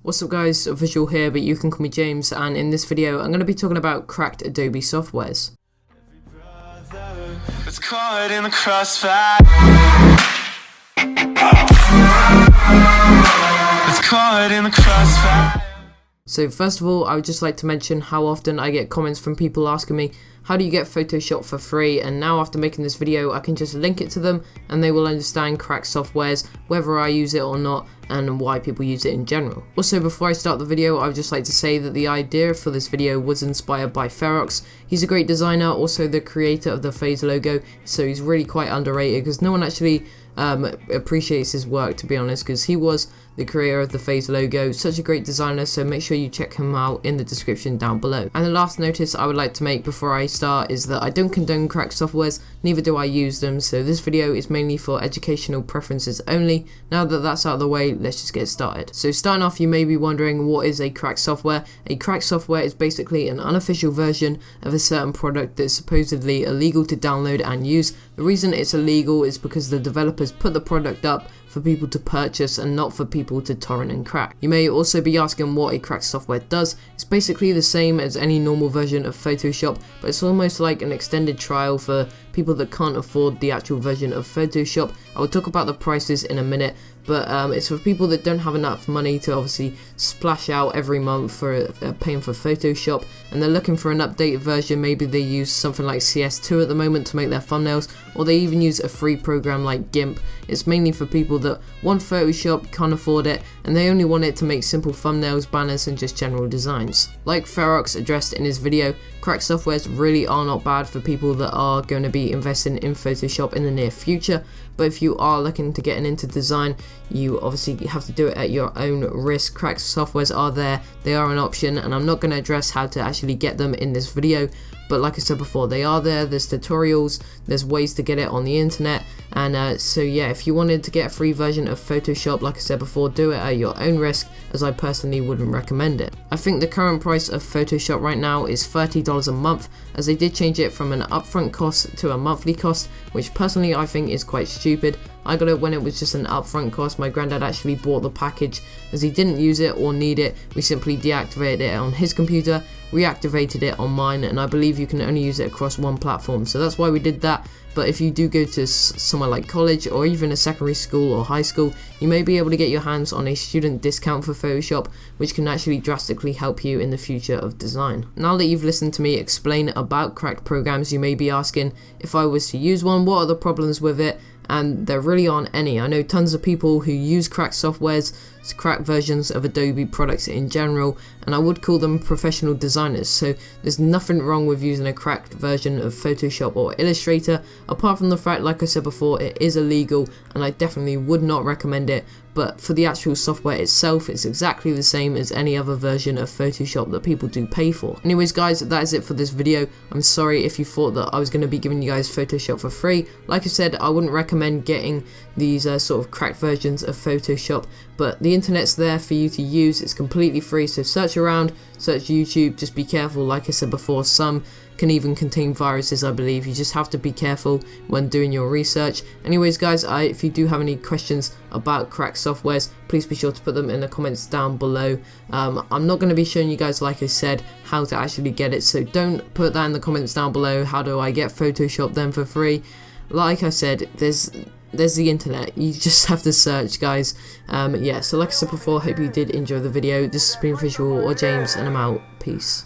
What's up guys, Visual here, but you can call me James, and in this video I'm going to be talking about cracked Adobe softwares. It's caught in the crossfire. It's caught in the crossfire. So first of all, I would just like to mention how often I get comments from people asking me, how do you get Photoshop for free? And now after making this video, I can just link it to them and they will understand cracked softwares, whether I use it or not, and why people use it in general. Also, before I start the video, I would just like to say that the idea for this video was inspired by Ferox. He's a great designer, also the creator of the phase logo, so he's really quite underrated because no one actually appreciates his work, to be honest, because he was the creator of the phase logo. Such a great designer, so make sure you check him out in the description down below. And the last notice I would like to make before I start is that I don't condone cracked softwares, neither do I use them, so this video is mainly for educational preferences only. Now that that's out of the way, let's just get started. So starting off, you may be wondering, what is a cracked software? A cracked software is basically an unofficial version of a certain product that's supposedly illegal to download and use. The reason it's illegal is because the developers put the product up for people to purchase and not for people to torrent and crack. You may also be asking what a cracked software does. It's basically the same as any normal version of Photoshop, but it's almost like an extended trial for people that can't afford the actual version of Photoshop. I will talk about the prices in a minute, but it's for people that don't have enough money to obviously splash out every month for paying for Photoshop, and they're looking for an updated version. Maybe they use something like CS2 at the moment to make their thumbnails, or they even use a free program like GIMP. It's mainly for people that want Photoshop, can't afford it, and they only want it to make simple thumbnails, banners, and just general designs. Like Ferox addressed in his video, cracked softwares really are not bad for people that are going to be investing in Photoshop in the near future. But if you are looking to get into design, you obviously have to do it at your own risk. Cracked softwares are there, they are an option, and I'm not going to address how to actually get them in this video. But like I said before, they are there, there's tutorials, there's ways to get it on the internet, and so yeah, if you wanted to get a free version of Photoshop, like I said before, do it at your own risk, as I personally wouldn't recommend it. I think the current price of Photoshop right now is $30 a month, as they did change it from an upfront cost to a monthly cost, which personally I think is quite stupid. I got it when it was just an upfront cost. My granddad actually bought the package as he didn't use it or need it. We simply deactivated it on his computer, reactivated it on mine, and I believe you can only use it across one platform, so that's why we did that. But if you do go to somewhere like college or even a secondary school or high school, you may be able to get your hands on a student discount for Photoshop, which can actually drastically help you in the future of design. Now that you've listened to me explain about cracked programs, you may be asking, if I was to use one, what are the problems with it? And there really aren't any. I know tons of people who use cracked softwares, cracked versions of Adobe products in general, and I would call them professional designers, so there's nothing wrong with using a cracked version of Photoshop or Illustrator, apart from the fact, like I said before, it is illegal and I definitely would not recommend it. But for the actual software itself, it's exactly the same as any other version of Photoshop that people do pay for. Anyways guys, that is it for this video. I'm sorry if you thought that I was going to be giving you guys Photoshop for free. Like I said, I wouldn't recommend getting these sort of cracked versions of Photoshop, but the internet's there for you to use. It's completely free, so search around, search YouTube, just be careful. Like I said before, some can even contain viruses, I believe. You just have to be careful when doing your research. Anyways guys, if you do have any questions about cracked softwares, please be sure to put them in the comments down below. I'm not going to be showing you guys, like I said, how to actually get it, so don't put that in the comments down below. How do I get Photoshop then for free? Like I said, there's the internet, you just have to search, guys. Yeah, so like I said before, hope you did enjoy the video. This has been Visual or James, and I'm out. Peace.